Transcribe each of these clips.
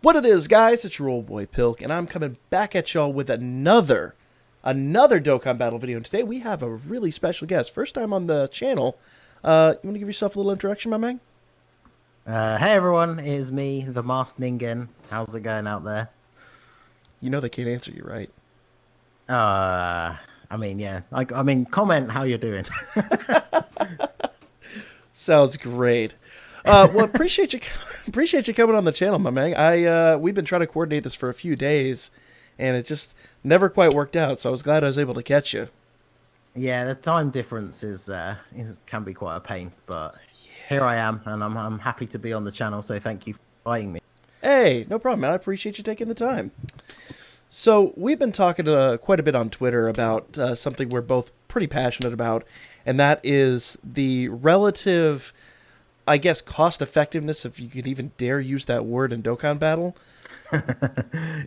What it is, guys, it's your old boy Pilk, and I'm coming back at y'all with another Dokkan battle video. And today we have a really special guest. First time on the channel. You want to give yourself a little introduction, my man? Hey everyone, it is me, the Masked Ningen. How's it going out there? You know they can't answer you, right? Yeah. Comment how you're doing. Sounds great. Well, appreciate you coming on the channel, my man. We've been trying to coordinate this for a few days, and it just never quite worked out. So I was glad I was able to catch you. Yeah, the time difference can be quite a pain, but here I am, and I'm happy to be on the channel. So thank you for inviting me. Hey, no problem, man. I appreciate you taking the time. So we've been talking quite a bit on Twitter about something we're both pretty passionate about, and that is the relative, I guess, cost effectiveness, if you could even dare use that word in Dokkan Battle.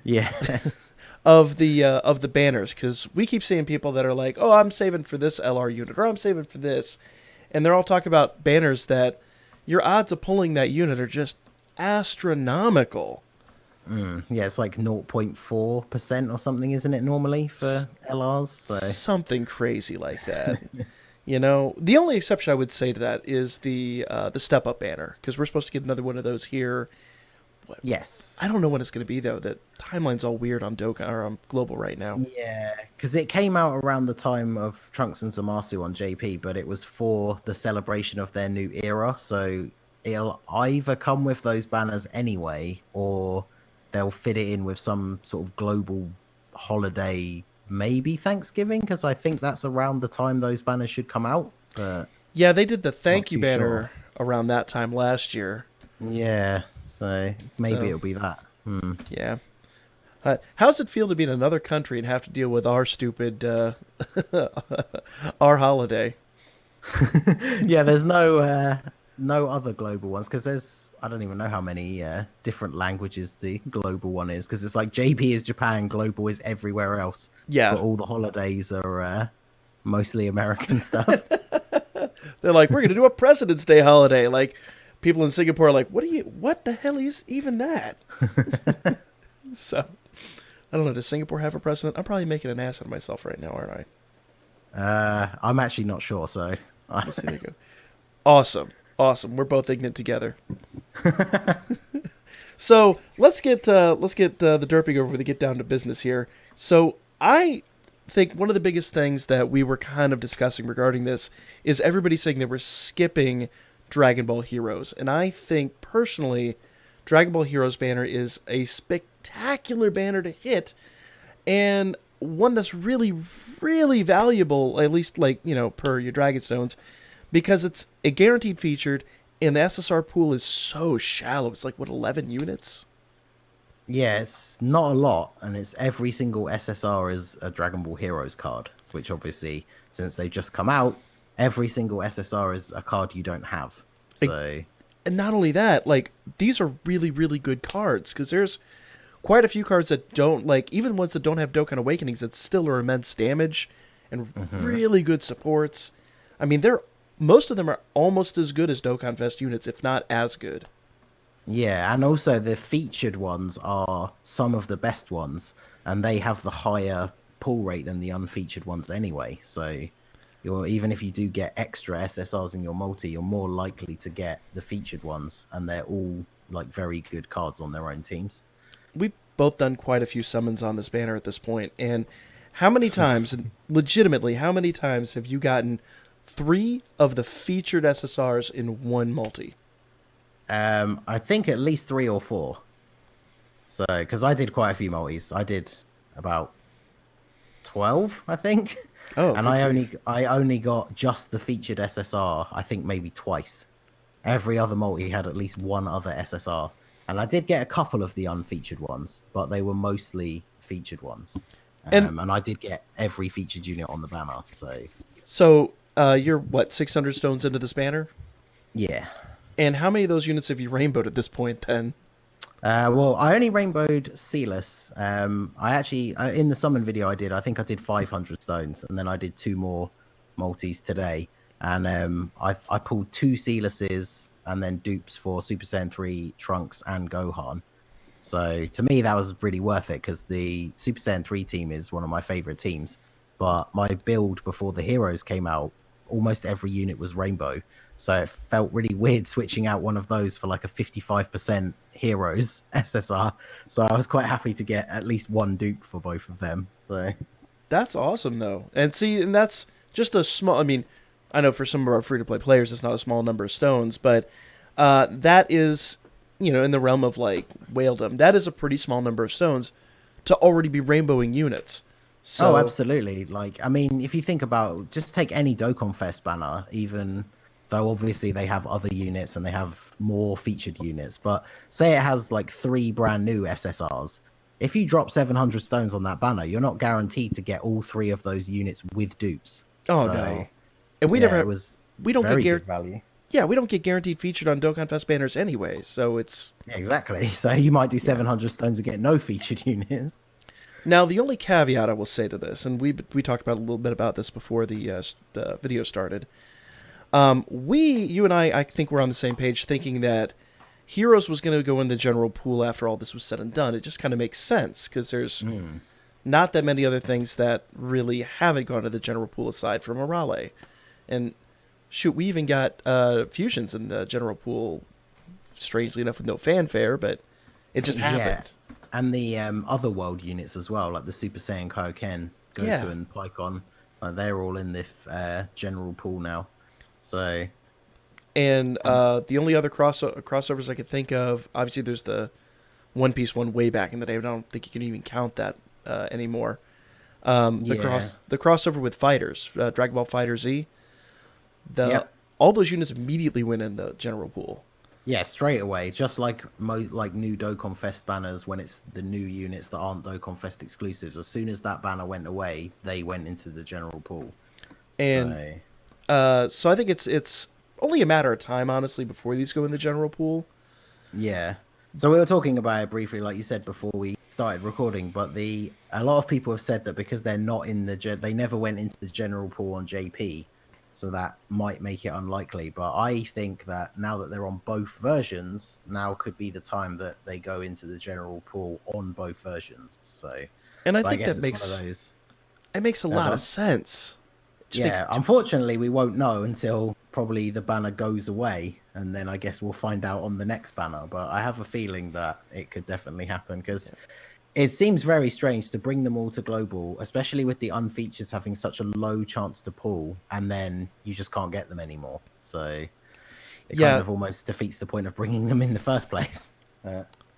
Yeah. of the banners, because we keep seeing people that are like, oh, I'm saving for this LR unit, or I'm saving for this, and they're all talking about banners that your odds of pulling that unit are just astronomical. Yeah, it's like 0.4% or something, isn't it, normally for LRs? So. Something crazy like that. You know, the only exception I would say to that is the step up banner, because we're supposed to get another one of those here. Yes. I don't know when it's going to be, though. The timeline's all weird on Dokkan or on Global right now. Yeah, because it came out around the time of Trunks and Zamasu on JP, but it was for the celebration of their new era, so it'll either come with those banners anyway, or they'll fit it in with some sort of global holiday, maybe Thanksgiving, because I think that's around the time those banners should come out. But yeah, they did the thank you banner around that time last year. Yeah, so maybe it'll be that. Yeah. How's it feel to be in another country and have to deal with our stupid, our holiday? Yeah, there's no other global ones, because I don't even know how many different languages the global one is, because it's like JP is Japan, global is everywhere else. Yeah. But all the holidays are mostly American stuff. They're like, we're going to do a President's Day holiday. Like, people in Singapore are like, what the hell is even that? So, I don't know. Does Singapore have a president? I'm probably making an ass out of myself right now, aren't I? I'm actually not sure, so. Let's see, there you go. Awesome. We're both ignorant together. So let's get the derping over to get down to business here. So I think one of the biggest things that we were kind of discussing regarding this is everybody saying that we're skipping Dragon Ball Heroes, and I think personally, Dragon Ball Heroes banner is a spectacular banner to hit, and one that's really, really valuable, at least per your Dragon Stones, because it's a guaranteed featured, and the SSR pool is so shallow. It's like, 11 units? Yeah, it's not a lot, and it's every single SSR is a Dragon Ball Heroes card, which obviously, since they've just come out, every single SSR is a card you don't have. So, and not only that, these are really, really good cards, because there's quite a few cards that don't, even ones that don't have Dokkan Awakenings, that still are immense damage and really good supports. I mean, most of them are almost as good as Dokkan Fest units, if not as good. Yeah, and also the featured ones are some of the best ones, and they have the higher pull rate than the unfeatured ones anyway. So, even if you do get extra SSRs in your multi, you're more likely to get the featured ones, and they're all very good cards on their own teams. We've both done quite a few summons on this banner at this point, and how many times, legitimately, how many times have you gotten 3 of the featured SSRs in one multi? I think at least 3 or 4. So, because I did quite a few multis. I did about 12, I think. Oh, and I only got just the featured SSR, I think maybe twice. Every other multi had at least one other SSR. And I did get a couple of the unfeatured ones, but they were mostly featured ones. And I did get every featured unit on the banner. So you're, 600 stones into this banner? Yeah. And how many of those units have you rainbowed at this point, then? Well, I only rainbowed Sealess. I actually, in the summon video I think I did 500 stones, and then I did 2 more multis today. And I pulled 2 Sealesses and then dupes for Super Saiyan 3, Trunks, and Gohan. So to me, that was really worth it because the Super Saiyan 3 team is one of my favorite teams. But my build before the heroes came out, almost every unit was rainbow. So it felt really weird switching out one of those for like a 55% heroes SSR. So I was quite happy to get at least one dupe for both of them. So That's awesome, though. And see, and that's just a small. I mean, I know for some of our free to play players, it's not a small number of stones, but that is, in the realm of like whaledom, that is a pretty small number of stones to already be rainbowing units. So, oh, absolutely. Like, I mean, if you think about just take any Dokkan Fest banner, even though obviously they have other units and they have more featured units, but say it has like 3 brand new SSRs. If you drop 700 stones on that banner, you're not guaranteed to get all 3 of those units with dupes. oh So, no, and it was we don't very get good value. yeah, we don't get guaranteed featured on Dokkan Fest banners anyway. So it's Yeah, exactly. So you might do 700 stones to get no featured units. now the only caveat I will say to this, and we talked about a little bit about this before the video started. You and I think we're on the same page, thinking that Heroes was going to go in the general pool after all this was said and done. It just kind of makes sense because there's not that many other things that really haven't gone to the general pool aside from Arale. And shoot, we even got fusions in the general pool, strangely enough, with no fanfare, but it just happened. And the other world units as well, like the Super Saiyan Kaioken, Goku and Pycon, they're all in the general pool now. So, and the only other crossovers I could think of, obviously, there's the One Piece one way back in the day, but I don't think you can even count that anymore. The crossover with Fighters, Dragon Ball Fighter Z, all those units immediately went in the general pool. Yeah, straight away. Just like new Dokkan Fest banners, when it's the new units that aren't Dokkan Fest exclusives. As soon as that banner went away, they went into the general pool. And so I think it's only a matter of time, honestly, before these go in the general pool. Yeah. So we were talking about it briefly, like you said before we started recording, but a lot of people have said that because they're not in they never went into the general pool on JP. So that might make it unlikely. But I think that now that they're on both versions, now could be the time that they go into the general pool on both versions. So, and I think that makes a lot of sense. Yeah, unfortunately, we won't know until probably the banner goes away. And then I guess we'll find out on the next banner. But I have a feeling that it could definitely happen because it seems very strange to bring them all to global, especially with the unfeatured having such a low chance to pull, and then you just can't get them anymore. So it kind of almost defeats the point of bringing them in the first place.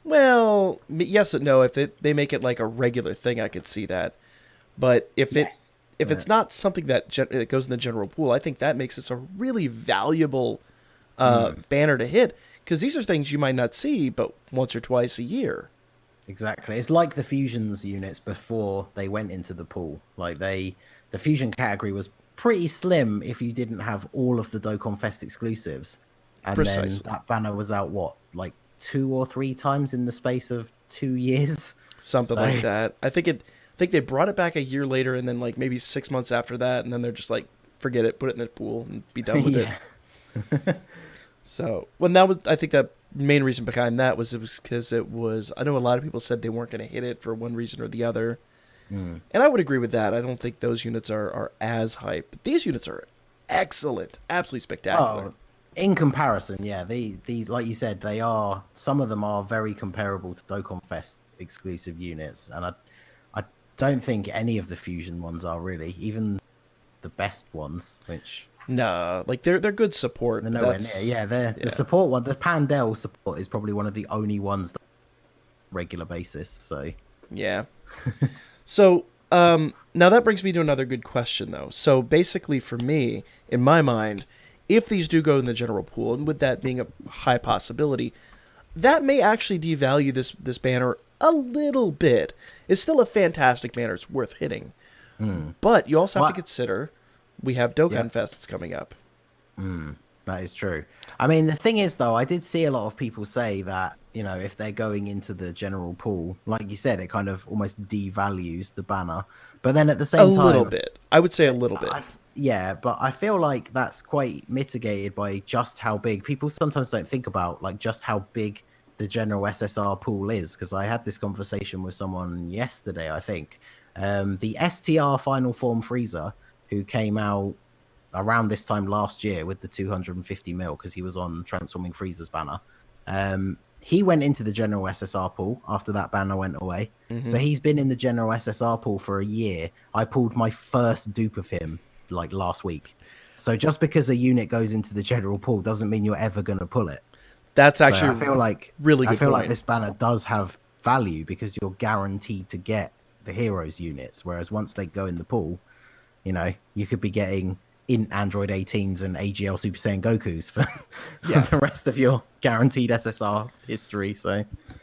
Well, yes and no. If they make it like a regular thing, I could see that. But if it's not something that goes in the general pool, I think that makes this a really valuable banner to hit, because these are things you might not see but once or twice a year. Exactly. It's like the fusions units before they went into the pool. Like the fusion category was pretty slim if you didn't have all of the Dokkan Fest exclusives. And then that banner was out, like 2 or 3 times in the space of 2 years? Something like that. I think they brought it back a year later, and then like maybe 6 months after that, and then they're just like, forget it, put it in the pool and be done with it. So, I think that main reason behind that was because I know a lot of people said they weren't going to hit it for one reason or the other. And I would agree with that. I don't think those units are as hype. But these units are excellent, absolutely spectacular. Oh, in comparison, yeah, the like you said, some of them are very comparable to Dokkan Fest exclusive units, and I don't think any of the fusion ones are really, even the best ones, which nah, like they're good support. They're nowhere near. Yeah, the support one, the Pandel support is probably one of the only ones that regular basis. So yeah. So now that brings me to another good question, though. So basically, for me, in my mind, if these do go in the general pool, and with that being a high possibility, that may actually devalue this banner a little bit. It's still a fantastic banner. It's worth hitting. But you also have to consider we have Dokkan Fest that's coming up. That is true. I mean, the thing is, though, I did see a lot of people say that, if they're going into the general pool, like you said, it kind of almost devalues the banner. But then at the same time... A little bit. I would say a little bit. But I feel like that's quite mitigated by just how big... People sometimes don't think about, like, just how big the general SSR pool is, because I had this conversation with someone yesterday, I think. The STR Final Form Freezer, who came out around this time last year with the 250 mil, because he was on Transforming Freezer's banner. He went into the general SSR pool after that banner went away. Mm-hmm. So he's been in the general SSR pool for a year. I pulled my first dupe of him like last week. So just because a unit goes into the general pool doesn't mean you're ever going to pull it. That's actually I feel like really good. I feel point. like this banner does have value because you're guaranteed to get the heroes units. Whereas once they go in the pool, you know, you could be getting in Android 18s and AGL Super Saiyan Gokus for the rest of your guaranteed SSR history.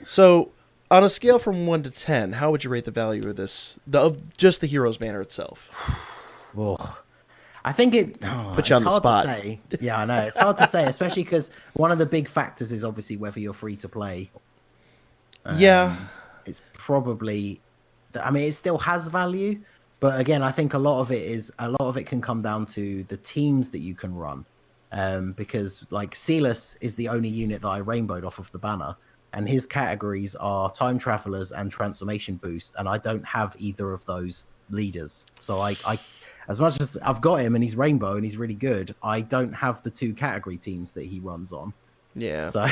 So on a scale from 1 to 10, how would you rate the value of this, of just the heroes banner itself? Oh, I think put you on the spot. To say. Yeah, I know it's hard to say, especially because one of the big factors is obviously whether you're free to play. It's probably, I mean, it still has value, but again, I think a lot of it can come down to the teams that you can run, because like Silas is the only unit that I rainbowed off of the banner, and his categories are time travelers and transformation boost, and I don't have either of those leaders, so I as much as I've got him and he's rainbow and he's really good, I don't have the 2 category teams that he runs on. Yeah. So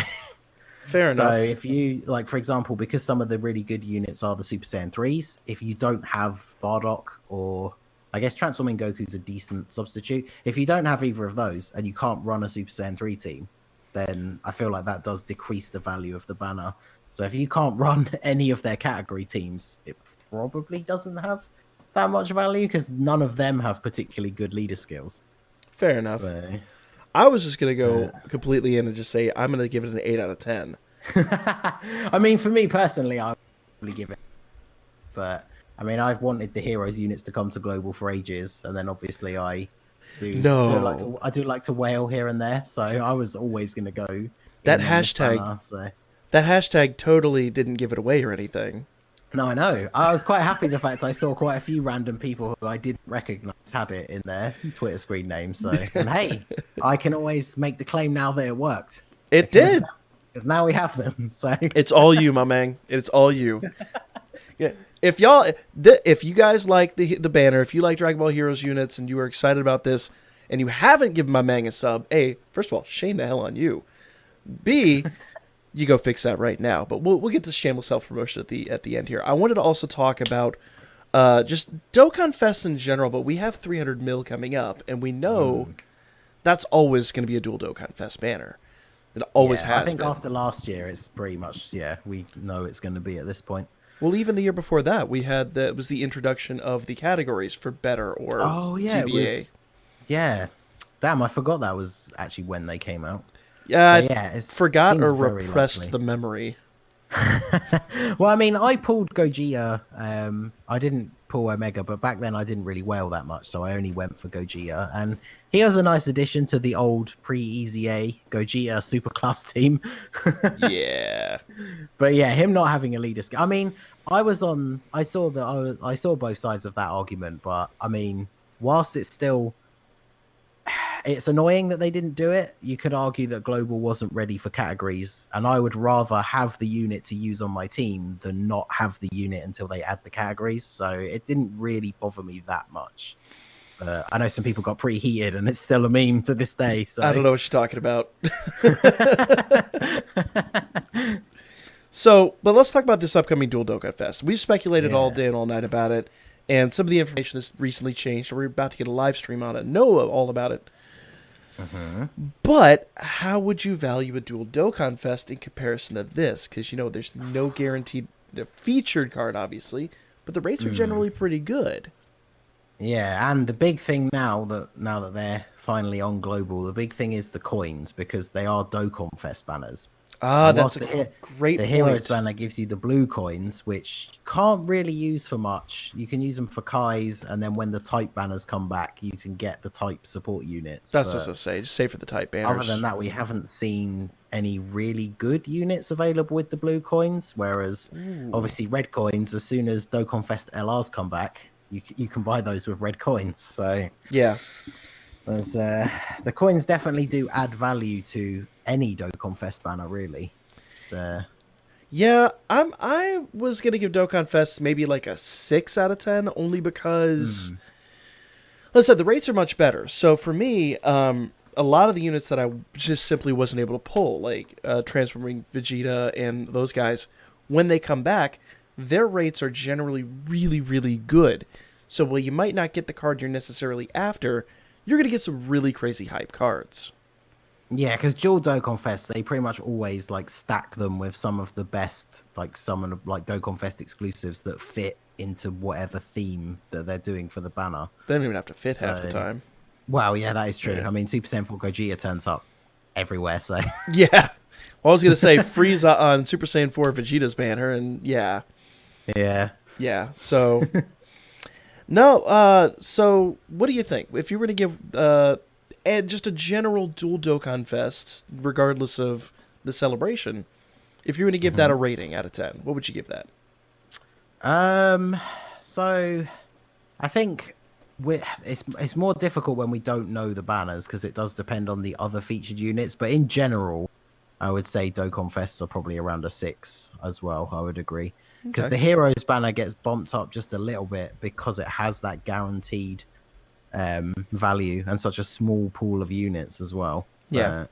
fair enough. So if you, like, for example, because some of the really good units are the Super Saiyan 3s, if you don't have Bardock, or I guess Transforming Goku's a decent substitute, if you don't have either of those and you can't run a Super Saiyan 3 team, then I feel like that does decrease the value of the banner. So if you can't run any of their category teams, it probably doesn't have that much value because none of them have particularly good leader skills. Fair enough. So, I was just going to go completely in and just say I'm going to give it an 8 out of 10. I mean, for me personally, I would probably give it. But, I mean, I've wanted the Heroes units to come to Global for ages. And then obviously I do like to wail here and there. So I was always going to go. That hashtag totally didn't give it away or anything. No, I know. I was quite happy the fact I saw quite a few random people who I didn't recognize had it in their Twitter screen name. So, and hey, I can always make the claim now that it worked. It did. Because now we have them. So it's all you, my man. It's all you. Yeah. If you guys like the banner, if you like Dragon Ball Heroes units and you are excited about this and you haven't given my man a sub, A, first of all, shame the hell on you. B, you go fix that right now. But we'll get to shameless self-promotion at the end here. I wanted to also talk about just Dokkan Fest in general, but we have 300 mil coming up, and we know that's always going to be a dual Dokkan Fest banner. It always has. I think been. After last year, it's pretty much, we know it's going to be at this point. Well, even the year before that, we had it was the introduction of the categories for better or GBA. It was, damn, I forgot that was actually when they came out. Yeah, forgot or repressed the memory. Well, I mean, I pulled Gogeta. I didn't pull Omega, but back then I didn't really wail that much, so I only went for Gogeta. And he was a nice addition to the old pre-Easy A Gogeta Superclass team. Yeah. But yeah, him not having a leader skill. I mean, I saw both sides of that argument, but I mean, whilst it's annoying that they didn't do it, you could argue that Global wasn't ready for categories, and I would rather have the unit to use on my team than not have the unit until they add the categories, so it didn't really bother me that much. I know some people got pretty heated, and it's still a meme to this day. So I don't know what you're talking about. But let's talk about this upcoming Dual Dokkan Fest. We've speculated all day and all night about it, and some of the information has recently changed. We're about to get a live stream on it, know all about it. But how would you value a Dual Dokkan Fest in comparison to this? Because, there's no guaranteed featured card, obviously, but the rates are generally pretty good. Yeah, and the big thing now that they're finally on Global, the big thing is the coins, because they are Dokkan Fest banners. That's a great point. The Heroes banner gives you the blue coins, which you can't really use for much. You can use them for Kais, and then when the type banners come back, you can get the type support units. That's what I was going to say. Just say for the type banners. Other than that, we haven't seen any really good units available with the blue coins, whereas obviously red coins, as soon as Dokkan Fest LRs come back, you can buy those with red coins. So yeah. There's, the coins definitely do add value to any Dokkan Fest banner, really. Yeah, I was gonna give Dokkan Fest maybe like a 6 out of 10, only because, Mm, like I said, the rates are much better. So for me, a lot of the units that I just simply wasn't able to pull, like transforming Vegeta and those guys, when they come back, their rates are generally really really good. So while you might not get the card you're necessarily after, you're gonna get some really crazy hype cards. yeah, because dual Dokkan Fest, they pretty much always like stack them with some of the best, like some of like Dokkan Fest exclusives that fit into whatever theme that they're doing for the banner. They don't even have to fit half the So, time. well, yeah, that is true. Yeah. I mean, Super Saiyan 4 Gogeta turns up everywhere, so Yeah. Well, I was gonna say Frieza on Super Saiyan 4 Vegeta's banner, and yeah, yeah. yeah. So no. So what do you think? If you were to give and just a general dual Dokkan Fest, regardless of the celebration, if you were to give that a rating out of 10, what would you give that? Um, so I think it's more difficult when we don't know the banners because it does depend on the other featured units. But in general, I would say Dokkan Fests are probably around a 6 as well. I would agree because Okay. the Heroes banner gets bumped up just a little bit because it has that guaranteed value and such a small pool of units as well. Yeah.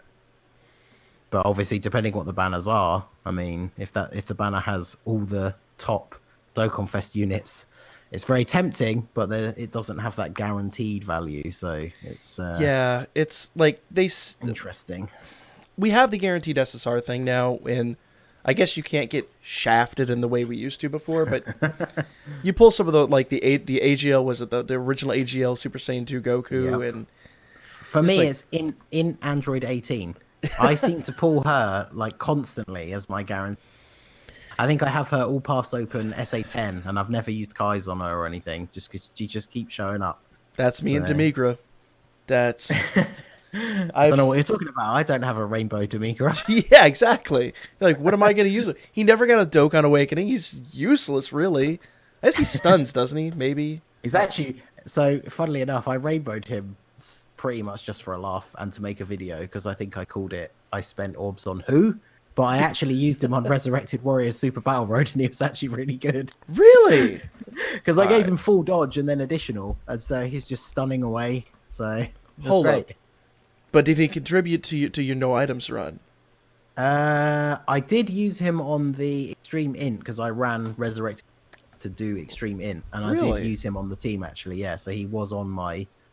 But obviously, depending what the banners are, I mean, if the banner has all the top Dokkan Fest units, it's very tempting, but it doesn't have that guaranteed value, so it's Yeah. It's like interesting. we have the guaranteed SSR thing now, and I guess you can't get shafted in the way we used to before, but you pull some of the like the AGL, was it the original AGL Super Saiyan 2 Goku, Yep. and For me, like, it's in Android 18. I seem to pull her like constantly as my guarantee. I think I have her all paths open SA10, and I've never used Kai's on her or anything, just because she just keeps showing up. that's me and So Demigra. That's I don't know what you're talking about. I don't have a Rainbow Demigra. yeah, exactly. Like, what am I going to use it? He never got a Dokkan Awakening. He's useless, really. I guess he stuns, doesn't he? Maybe. He's actually so. Funnily enough, I rainbowed him pretty much just for a laugh and to make a video because I think I called it. I spent orbs on who, but I actually used him on Resurrected Warriors Super Battle Road, and he was actually really good Really? because I All gave right. him full dodge and then additional, and so he's just stunning away. So that's Hold great. up. But did he contribute to your no items run? I did use him on the Extreme Int because I ran Resurrected to do Extreme Int, and I Really? did use him on the team actually. Yeah, so he was on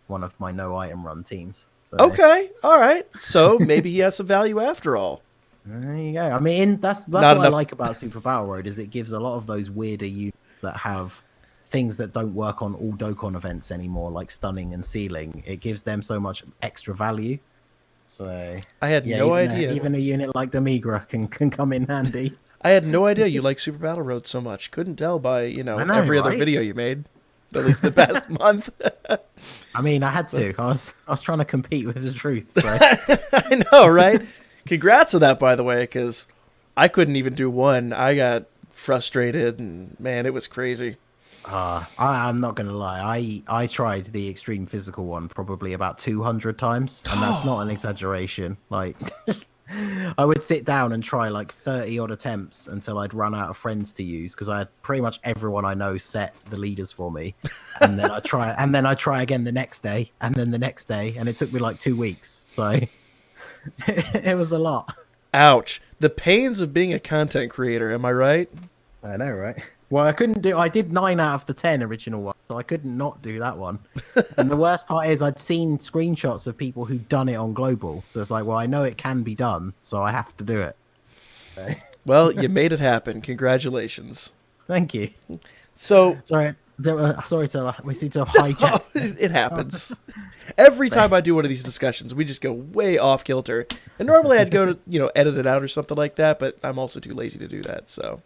one of my no item run teams. So Okay. All right. So maybe he has some value after all. there you go. I mean, that's Not what I enough. like about Super Battle Road is it gives a lot of those weirder units that have things that don't work on all Dokkan events anymore, like stunning and sealing. It gives them so much extra value. So I had yeah, no idea. even a unit like Demigra can come in handy. I had no idea you like Super Battle Road so much. Couldn't tell by, I know, every other right? video you made. At least the past month. I mean, I had to. I was trying to compete with the truth. So. I know, right? Congrats on that, by the way, because I couldn't even do one. I got frustrated, and man, it was crazy. I'm not gonna lie. I tried the extreme physical one probably about 200 times, and that's not an exaggeration. Like, I would sit down and try like 30 odd attempts until I'd run out of friends to use because I had pretty much everyone I know set the leaders for me, and then I try again the next day, and then the next day, and it took me like 2 weeks. So it was a lot. Ouch. The pains of being a content creator, am I right? I know, right? Well, I did 9 out of the 10 original ones, so I couldn't not do that one. And the worst part is I'd seen screenshots of people who'd done it on Global. So it's like, well, I know it can be done, so I have to do it. Well, you made it happen. Congratulations. Thank you. So, Sorry. We seem to have hijacked. it happens. Every time I do one of these discussions, we just go way off kilter. And normally I'd go to, edit it out or something like that, but I'm also too lazy to do that, so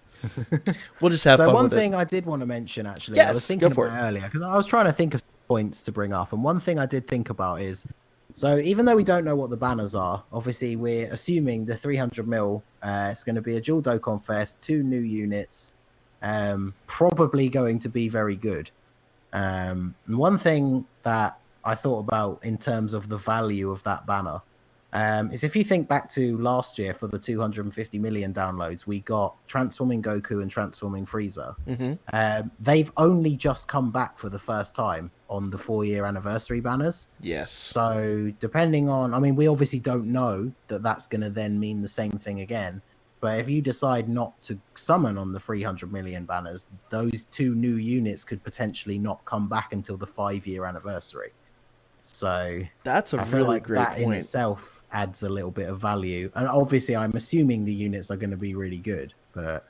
we'll just have So fun one with thing it. I did want to mention, actually, Yes, I was go thinking for about it. it earlier, because I was trying to think of points to bring up. And one thing I did think about is, so even though we don't know what the banners are, obviously we're assuming the 300 mil, it's going to be a dual Dokkan Fest, 2 new units, probably going to be very good. And one thing that I thought about in terms of the value of that banner, is if you think back to last year for the 250 million downloads, we got Transforming Goku and Transforming Frieza. They've only just come back for the first time on the 4-year anniversary banners. Yes. So depending on, I mean, we obviously don't know that that's going to then mean the same thing again. But if you decide not to summon on the 300 million banners, those 2 new units could potentially not come back until the 5-year anniversary. So that's a I feel really like great that point. in itself adds a little bit of value. And obviously, I'm assuming the units are going to be really good. But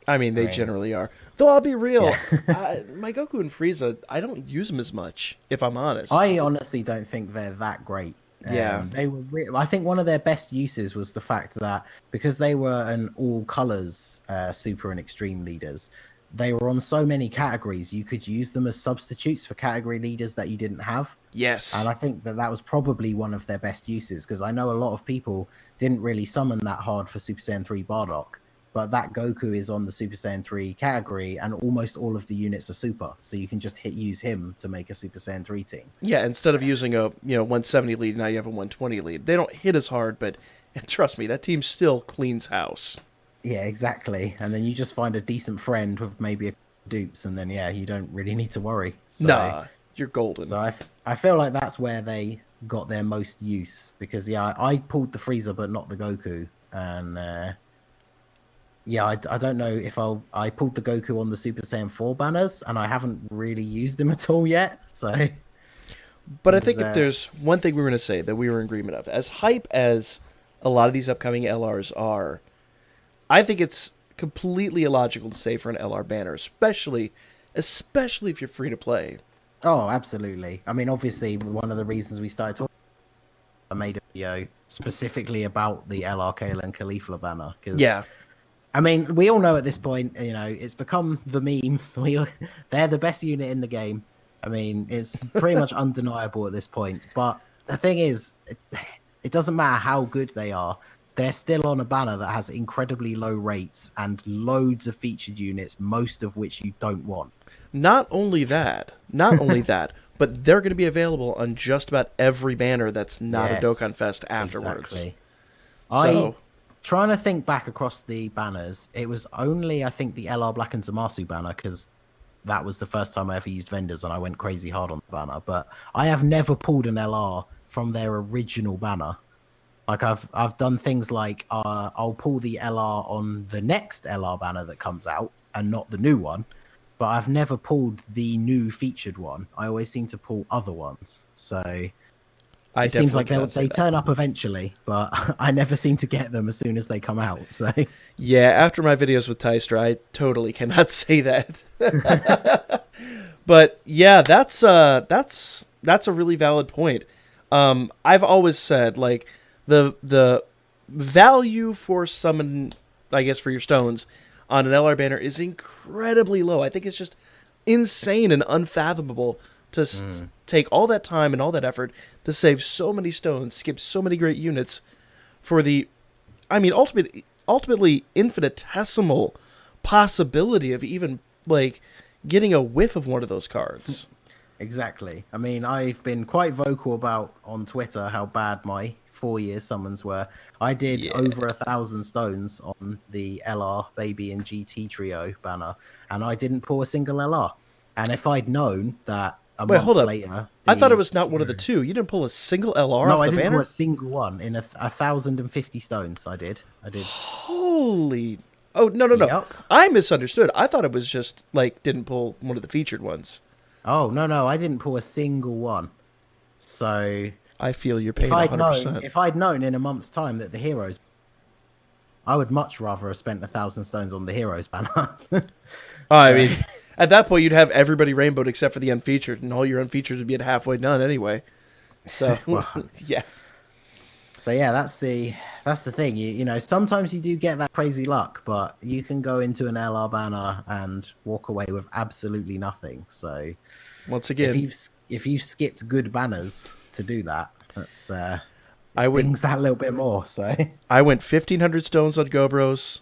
I mean, they generally are. Though I'll be real, yeah. my Goku and Frieza, I don't use them as much, if I'm honest. I honestly don't think they're that great. Yeah. They were. I think one of their best uses was the fact that because they were an all colors super and extreme leaders, they were on so many categories. You could use them as substitutes for category leaders that you didn't have. Yes. And I think that was probably one of their best uses because I know a lot of people didn't really summon that hard for Super Saiyan 3 Bardock. But that Goku is on the Super Saiyan 3 category, and almost all of the units are super. So you can just use him to make a Super Saiyan 3 team. Yeah, instead of using a 170 lead, now you have a 120 lead. They don't hit as hard, but trust me, that team still cleans house. Yeah, exactly. And then you just find a decent friend with maybe a dupes, and then you don't really need to worry. So, nah, you're golden. So I feel like that's where they got their most use because I pulled the Frieza but not the Goku, and I don't know if I pulled the Goku on the Super Saiyan 4 banners, and I haven't really used him at all yet. So, but I think if there's one thing we were going to say that we were in agreement of, as hype as a lot of these upcoming LRs are, I think it's completely illogical to say for an LR banner, especially if you're free to play. Oh, absolutely. I mean, obviously, one of the reasons we started talking, I made a video specifically about the LR Kayla and Caulifla banner. Yeah. I mean, we all know at this point, it's become the meme. They're the best unit in the game. I mean, it's pretty much undeniable at this point. But the thing is, it doesn't matter how good they are. They're still on a banner that has incredibly low rates and loads of featured units, most of which you don't want. Not only that, but they're going to be available on just about every banner that's not a Dokkan Fest afterwards. Exactly. So, trying to think back across the banners, it was only, I think, the LR Black and Zamasu banner, because that was the first time I ever used vendors and I went crazy hard on the banner. But I have never pulled an LR from their original banner. Like, I've done things like I'll pull the LR on the next LR banner that comes out and not the new one. But I've never pulled the new featured one. I always seem to pull other ones. So it seems like they turn up eventually, but I never seem to get them as soon as they come out. So yeah, after my videos with Tystra, I totally cannot say that. But yeah, that's a really valid point. I've always said, like, the value for summon, I guess, for your stones on an LR banner is incredibly low. I think it's just insane and unfathomable to take all that time and all that effort to save so many stones, skip so many great units for the, I mean, ultimately infinitesimal possibility of even, like, getting a whiff of one of those cards. Exactly. I mean, I've been quite vocal about on Twitter how bad my 4-year summons were. I did over 1,000 stones on the LR Baby and GT Trio banner, and I didn't pull a single LR. And if I'd known that month later... I thought it was not one of the two. You didn't pull a single LR off the banner? No, I didn't pull a single one. In 1,050 stones, I did. Holy... Oh, no. Yep. I misunderstood. I thought it was just, like, didn't pull one of the featured ones. Oh, no, I didn't pull a single one. So... I feel your pain 100%. If I'd known in a month's time that the Heroes... I would much rather have spent 1,000 stones on the Heroes banner. I mean, at that point, you'd have everybody rainbowed except for the unfeatured, and all your unfeatured would be at halfway done anyway. So, yeah. So yeah, that's the thing. You know, sometimes you do get that crazy luck, but you can go into an LR banner and walk away with absolutely nothing. So once again, if you've skipped good banners to do that, that's stings that a little bit more. So I went 1,500 stones on Gobros,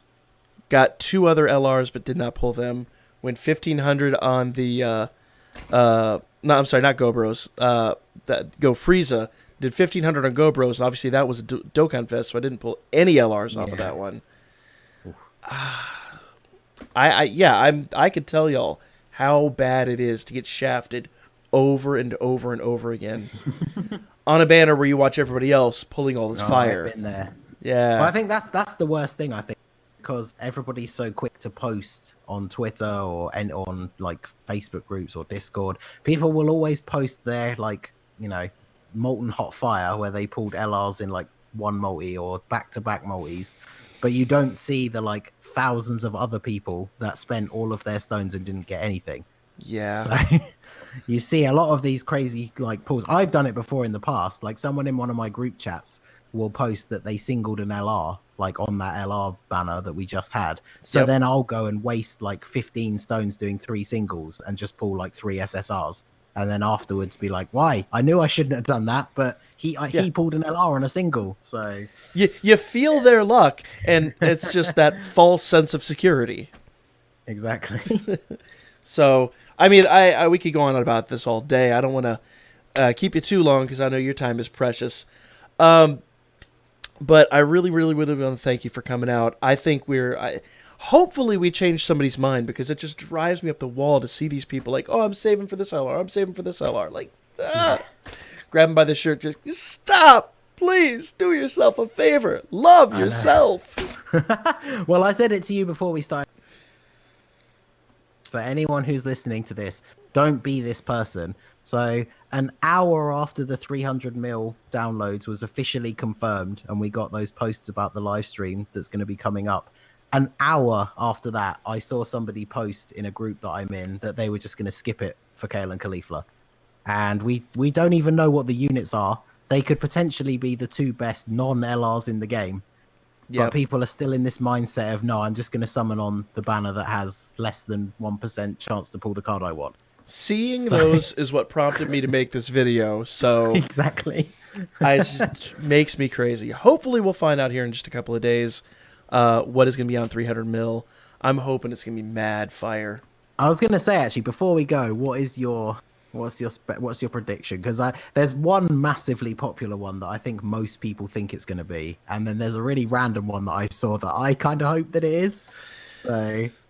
got 2 other LRs but did not pull them. Went 1,500 on the no, I'm sorry, not Gobros. That Go Frieza. Did 1,500 on GoPros. Obviously, that was a Dokkan Fest, so I didn't pull any LRs off of that one. I could tell y'all how bad it is to get shafted over and over and over again on a banner where you watch everybody else pulling all this fire. I've been there. Yeah. But I think that's the worst thing, I think, because everybody's so quick to post on Twitter or on like Facebook groups or Discord. People will always post their like, molten hot fire where they pulled LRs in like one multi or back-to-back multis, but you don't see the like thousands of other people that spent all of their stones and didn't get anything. Yeah. So you see a lot of these crazy like pulls. I've done it before in the past. Like someone in one of my group chats will post that they singled an LR like on that LR banner that we just had. So then I'll go and waste like 15 stones doing 3 singles and just pull like 3 SSRs. And then afterwards be like, why? I knew I shouldn't have done that, but he pulled an LR on a single. So you feel their luck, and it's just that false sense of security. Exactly. So, I mean, we could go on about this all day. I don't want to keep you too long because I know your time is precious. But I really, really, really want to thank you for coming out. I think hopefully we change somebody's mind, because it just drives me up the wall to see these people like, oh, I'm saving for this LR. I'm saving for this LR. Like, grab them by the shirt. Just stop. Please do yourself a favor. Love yourself. Well, I said it to you before we started. For anyone who's listening to this, don't be this person. So an hour after the 300 mil downloads was officially confirmed, and we got those posts about the live stream that's going to be coming up, an hour after that, I saw somebody post in a group that I'm in that they were just going to skip it for Kale and Khalifa. And we don't even know what the units are. They could potentially be the 2 best non-LRs in the game. Yep. But people are still in this mindset of, no, I'm just going to summon on the banner that has less than 1% chance to pull the card I want. Seeing those is what prompted me to make this video. So exactly. It just makes me crazy. Hopefully we'll find out here in just a couple of days what is going to be on 300 mil. I'm hoping it's going to be mad fire. I was going to say, actually, before we go, what's your prediction? Because there's one massively popular one that I think most people think it's going to be, and then there's a really random one that I saw that I kind of hope that it is.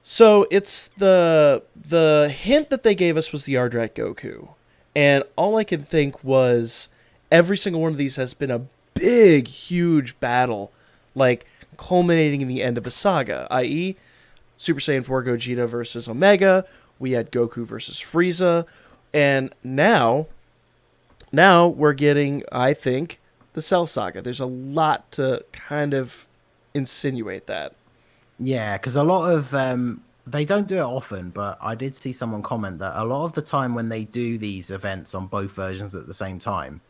So it's the hint that they gave us was the Ardrat Goku, and all I could think was every single one of these has been a big, huge battle, like culminating in the end of a saga, i.e. Super Saiyan 4 Gogeta versus Omega. We had Goku versus Frieza. And now we're getting, I think, the Cell Saga. There's a lot to kind of insinuate that. Yeah, because a lot of... they don't do it often, but I did see someone comment that a lot of the time when they do these events on both versions at the same time,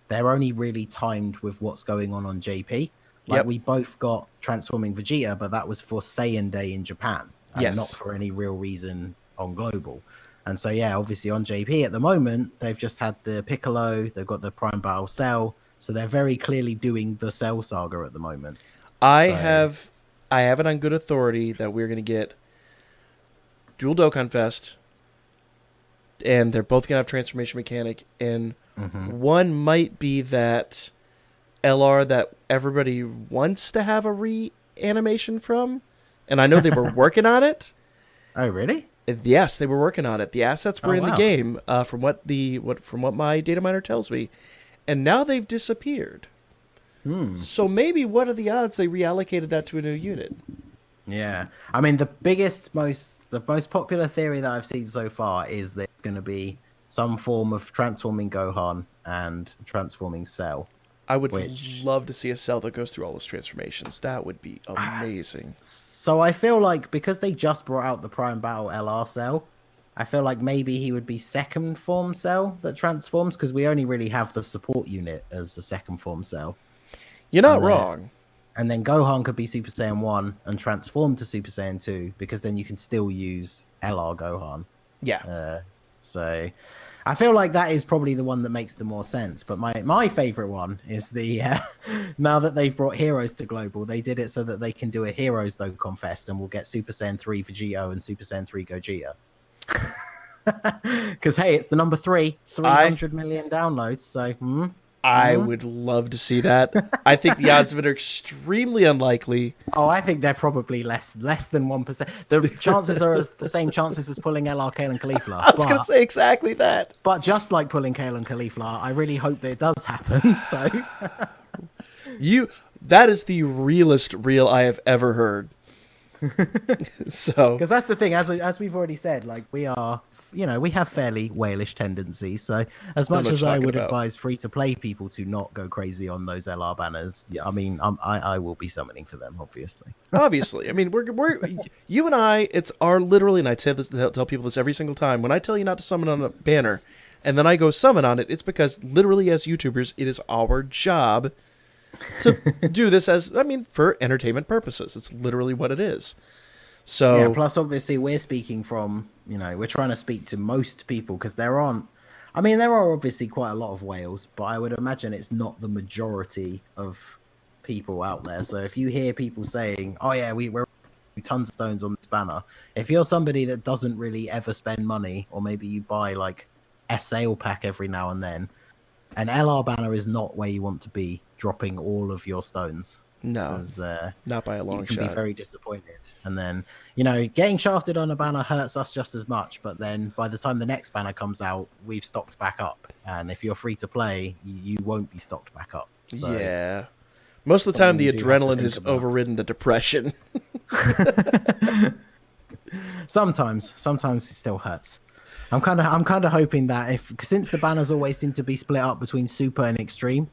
they're only really timed with what's going on JP. Like, we both got Transforming Vegeta, but that was for Saiyan Day in Japan, and not for any real reason on Global. And so, yeah, obviously on JP at the moment, they've just had the Piccolo, they've got the Prime Battle Cell, so they're very clearly doing the Cell Saga at the moment. I have it on good authority that we're going to get Dual Dokkan Fest, and they're both going to have Transformation Mechanic, and one might be that LR that everybody wants to have a reanimation from, and I know they were working on it. Oh, really? Yes, they were working on it. The assets were in the game, from what my data miner tells me, and now they've disappeared. So maybe what are the odds they reallocated that to a new unit? Yeah, I mean the most popular theory that I've seen so far is that it's going to be some form of transforming Gohan and transforming Cell. I would love to see a Cell that goes through all those transformations. That would be amazing. So I feel like because they just brought out the Prime Battle LR Cell, I feel like maybe he would be second form Cell that transforms, because we only really have the support unit as the second form Cell. You're not wrong. And then Gohan could be Super Saiyan 1 and transform to Super Saiyan 2, because then you can still use LR Gohan. Yeah. So I feel like that is probably the one that makes the more sense. But my favorite one is the now that they've brought Heroes to Global, they did it so that they can do a Heroes Dokkan Fest, and we'll get Super Saiyan 3 Vegito and Super Saiyan 3 Gogeta. Because, hey, it's the number 300 million downloads. So, I would love to see that. I think the odds of it are extremely unlikely. Oh, I think they're probably less than 1%. The chances are the same chances as pulling LR Kale and Caulifla. I was going to say exactly that. But just like pulling Kale and Caulifla, I really hope that it does happen. So that is the realest reel I have ever heard. So, because that's the thing, as we've already said, like we are, we have fairly whalish tendencies. So as much as I would advise free to play people to not go crazy on those LR banners, yeah, I mean, I will be summoning for them, obviously. Obviously, I mean, we're you and I. It's our literally, and I tell people this every single time. When I tell you not to summon on a banner, and then I go summon on it, it's because literally, as YouTubers, it is our job to do this for entertainment purposes. It's literally what it is. So yeah, plus obviously we're speaking from, we're trying to speak to most people, because there are obviously quite a lot of whales, but I would imagine it's not the majority of people out there. So if you hear people saying, oh yeah, we're tons of stones on this banner, if you're somebody that doesn't really ever spend money, or maybe you buy like a sale pack every now and then, an LR banner is not where you want to be dropping all of your stones. No, not by a long shot. You can be very disappointed. And then, getting shafted on a banner hurts us just as much, but then by the time the next banner comes out, we've stocked back up. And if you're free to play, you won't be stocked back up. So yeah. Most of the time, the adrenaline has overridden the depression. Sometimes it still hurts. I'm kind of hoping that since the banners always seem to be split up between super and extreme,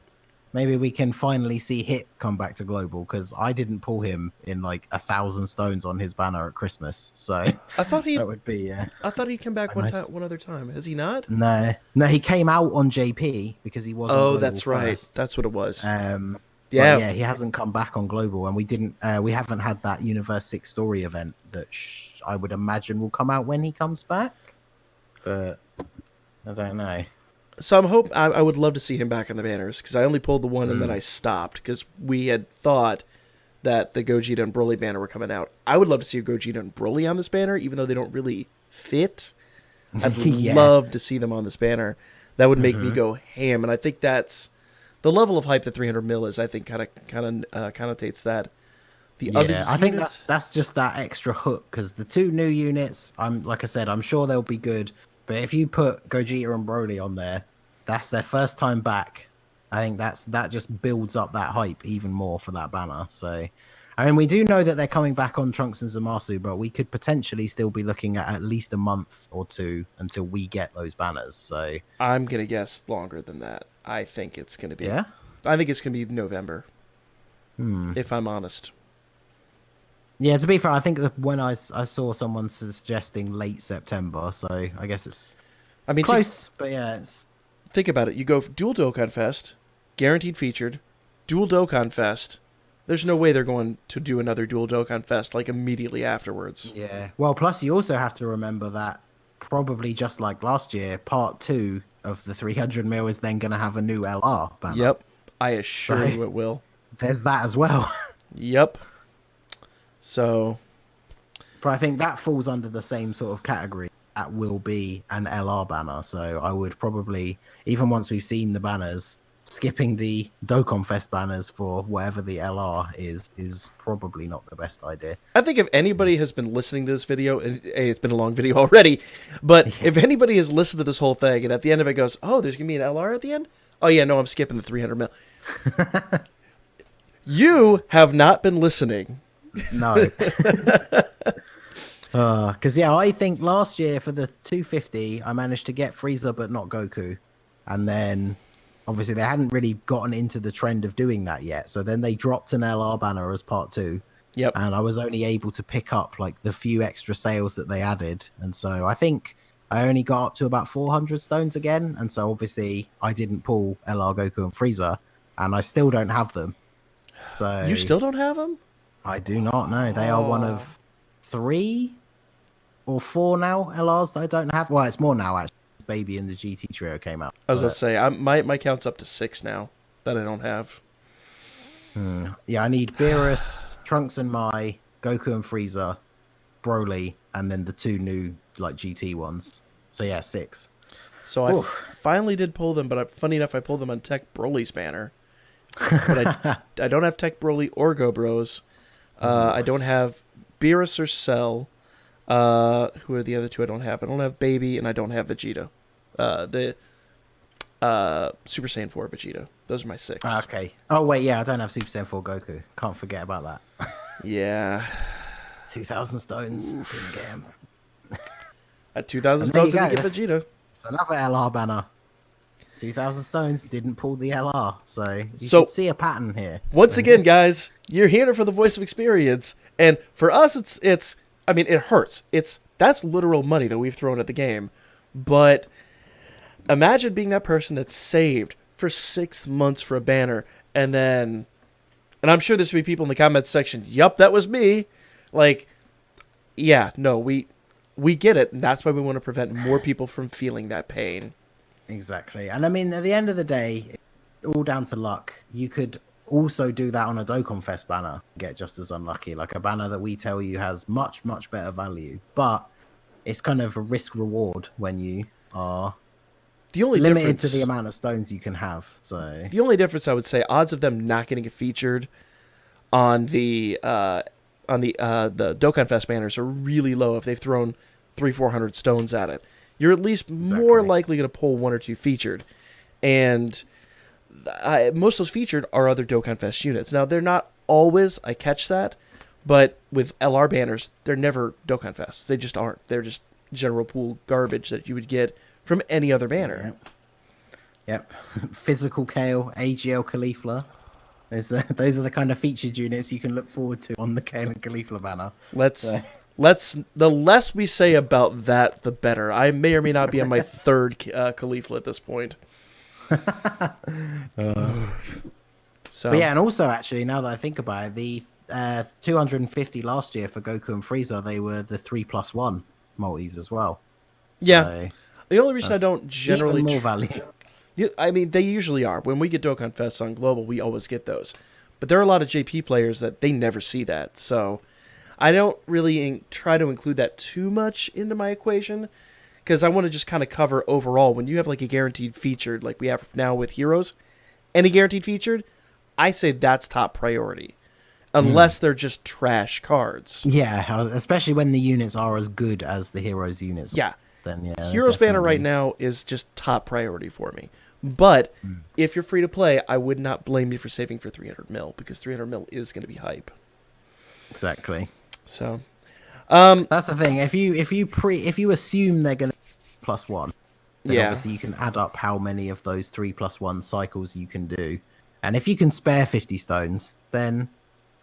maybe we can finally see Hit come back to global, because I didn't pull him in like 1,000 stones on his banner at Christmas. So I thought that would be I thought he'd come back one other time. Has he not? No, he came out on JP because he wasn't. Oh, that's right. That's what it was. Yeah, he hasn't come back on global, and we haven't had that Universe 6 story event that I would imagine will come out when he comes back, but I don't know. So I would love to see him back on the banners, because I only pulled the one and then I stopped, because we had thought that the Gogeta and Broly banner were coming out. I would love to see a Gogeta and Broly on this banner, even though they don't really fit. I'd love to see them on this banner. That would make me go ham, and I think that's the level of hype that 300 mil is. I think kind of connotates that. I think that's just that extra hook, because the two new units, like I said, I'm sure they'll be good. But if you put Gogeta and Broly on there, that's their first time back. I think that just builds up that hype even more for that banner. So, I mean, we do know that they're coming back on Trunks and Zamasu, but we could potentially still be looking at least a month or two until we get those banners. So I'm gonna guess longer than that. I think it's gonna be. Yeah. I think it's gonna be November. If I'm honest. Yeah, to be fair, I think when I saw someone suggesting late September, so I guess it's close, but yeah. Think about it. You go dual Dokkan Fest, guaranteed featured, dual Dokkan Fest. There's no way they're going to do another dual Dokkan Fest like immediately afterwards. Yeah. Well, plus you also have to remember that probably just like last year, part 2 of the 300 mil is then going to have a new LR banner. Yep. I assure you it will. There's that as well. Yep. So, but I think that falls under the same sort of category. That will be an LR banner. So I would probably, even once we've seen the banners, skipping the Dokkan Fest banners for whatever the LR is probably not the best idea. I think if anybody has been listening to this video, and it's been a long video already, but if anybody has listened to this whole thing and at the end of it goes, oh, there's going to be an LR at the end? Oh, yeah, no, I'm skipping the 300 mil. You have not been listening. No. Because, I think last year for the 250, I managed to get Frieza but not Goku. And then, obviously, they hadn't really gotten into the trend of doing that yet. So then they dropped an LR banner as part 2. Yep. And I was only able to pick up, like, the few extra sales that they added. And so I think I only got up to about 400 stones again. And so, obviously, I didn't pull LR Goku and Frieza. And I still don't have them. So you still don't have them? I do not know. They are one of 3 or 4 now LRs that I don't have. Well, it's more now, actually. Baby and the GT Trio came out. I was going to say, my count's up to 6 now that I don't have. Yeah, I need Beerus, Trunks and Mai, Goku and Frieza, Broly, and then the 2 new like GT ones. So yeah, 6. So I finally did pull them, but funny enough, I pulled them on Tech Broly's banner. But I don't have Tech Broly or Go Bros. I don't have Beerus or Cell. Who are the other two I don't have? I don't have Baby, and I don't have Vegeta. The Super Saiyan 4 Vegeta. Those are my 6. Okay. Oh, wait, yeah, I don't have Super Saiyan 4 Goku. Can't forget about that. Yeah. 2,000 stones. Didn't get him. At 2,000 stones, didn't get Vegeta. It's another LR banner. 2,000 stones, didn't pull the LR. So you should see a pattern here. Once again, guys, you're here for the voice of experience. And for us, it's I mean, it hurts. That's literal money that we've thrown at the game. But imagine being that person that's saved for 6 months for a banner, and I'm sure there's going to be people in the comments section, yup, that was me. Like, yeah, no, we get it, and that's why we want to prevent more people from feeling that pain. Exactly. And I mean, at the end of the day, it's all down to luck. You could also do that on a Dokkan Fest banner, get just as unlucky, like a banner that we tell you has much, much better value. But it's kind of a risk reward when you are limited to the amount of stones you can have. So the only difference, I would say, odds of them not getting it featured on the Dokkan Fest banners are really low if they've thrown 300-400 stones at it. You're at least more likely going to pull 1 or 2 featured. And most of those featured are other Dokkan Fest units. Now, they're not always, I catch that, but with LR banners, they're never Dokkan Fests. They just aren't. They're just general pool garbage that you would get from any other banner. Yep. Physical Kale, AGL Caulifla. Those are the kind of featured units you can look forward to on the Kale and Caulifla banner. The less we say about that, the better. I may or may not be on my 3rd Caulifla at this point. But yeah, and also actually, now that I think about it, the 250 last year for Goku and Frieza, they were the 3+1 multis as well. Yeah. So the only reason I don't generally even more value. I mean, they usually are. When we get Dokkan Fest on Global, we always get those. But there are a lot of JP players that they never see that. So I don't really try to include that too much into my equation, because I want to just kind of cover overall. When you have like a guaranteed featured, like we have now with Heroes, any guaranteed featured, I say that's top priority. Unless they're just trash cards. Yeah, especially when the units are as good as the Heroes units. Yeah. Then yeah. Heroes banner right now is just top priority for me. But if you're free to play, I would not blame you for saving for 300 mil, because 300 mil is going to be hype. Exactly. So that's the thing. If you assume they're going to +1, then obviously you can add up how many of those 3+1 cycles you can do. And if you can spare 50 stones, then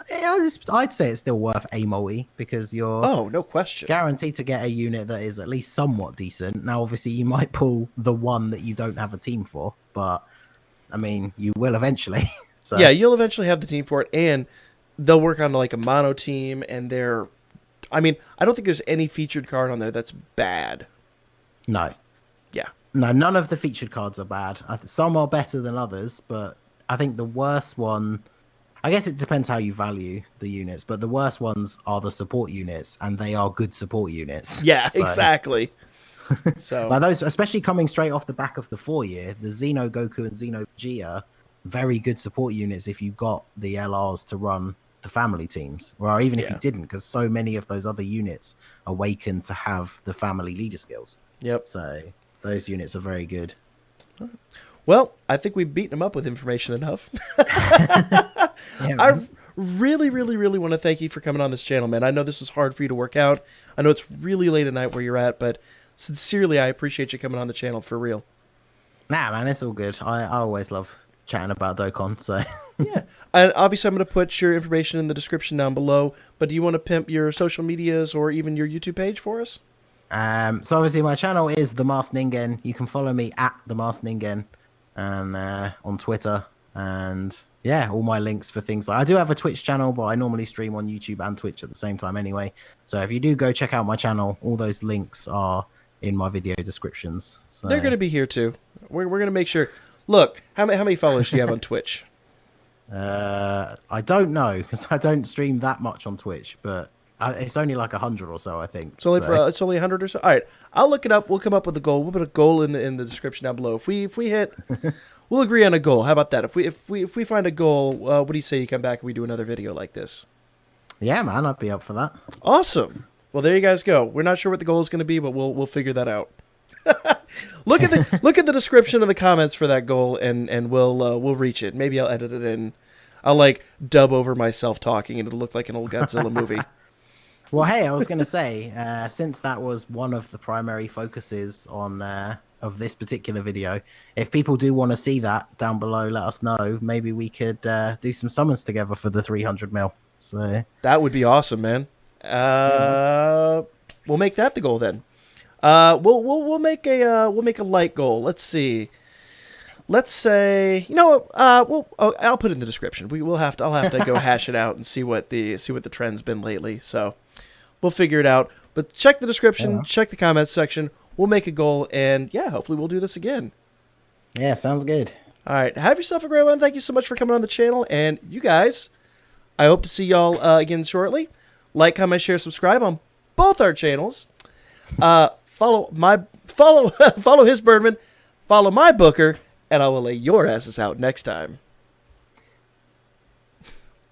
I'd say it's still worth a multi, because you're no question guaranteed to get a unit that is at least somewhat decent. Now, obviously, you might pull the one that you don't have a team for, but I mean, you will eventually. So. Yeah, you'll eventually have the team for it, and they'll work on like a mono team, and I don't think there's any featured card on there that's bad. No. Yeah. No, none of the featured cards are bad. Some are better than others, but I think the worst one, I guess it depends how you value the units, but the worst ones are the support units, and they are good support units. Yeah, exactly. So like those, especially coming straight off the back of the 4-year, the Xeno Goku and Xeno Vegeta, very good support units if you got the LRs to run the family teams, or even if you didn't, because so many of those other units awaken to have the family leader skills. Yep. So those units are very good. Well, I think we've beaten them up with information enough. I really, really, really want to thank you for coming on this channel, man. I know this was hard for you to work out. I know it's really late at night where you're at, but sincerely, I appreciate you coming on the channel for real. Nah, man, it's all good. I always love chatting about Dokkan, so... Yeah. And obviously, I'm going to put your information in the description down below, but do you want to pimp your social medias or even your YouTube page for us? So obviously, my channel is The Masked Ningen. You can follow me at The Masked Ningen and on Twitter, and yeah, all my links for things like, I do have a Twitch channel, but I normally stream on YouTube and Twitch at the same time anyway. So if you do go check out my channel, all those links are in my video descriptions. So they're going to be here too. We're going to make sure. Look, how many followers do you have on Twitch? I don't know, because I don't stream that much on Twitch, but It's only like 100 or so, I think. It's only 100 or so. All right, I'll look it up. We'll come up with a goal. We'll put a goal in the description down below. If we hit, we'll agree on a goal. How about that? If we find a goal, what do you say? You come back and we do another video like this. Yeah, man, I'd be up for that. Awesome. Well, there you guys go. We're not sure what the goal is going to be, but we'll figure that out. Look at the description of the comments for that goal, and we'll reach it. Maybe I'll edit it in. I'll like dub over myself talking, and it'll look like an old Godzilla movie. Well, hey, I was going to say, since that was one of the primary focuses on of this particular video, if people do want to see that down below, let us know. Maybe we could do some summons together for the 300 mil. So that would be awesome, man. We'll make that the goal then. We'll make a light goal. Let's see. Let's say, I'll put it in the description. I'll have to go hash it out and see what the trend's been lately. So we'll figure it out. But check the description, check the comments section. We'll make a goal, and yeah, hopefully we'll do this again. Yeah, sounds good. All right, have yourself a great one. Thank you so much for coming on the channel, and you guys, I hope to see y'all again shortly. Like, comment, share, subscribe on both our channels. Follow his Birdman, follow my Booker, and I will lay your asses out next time.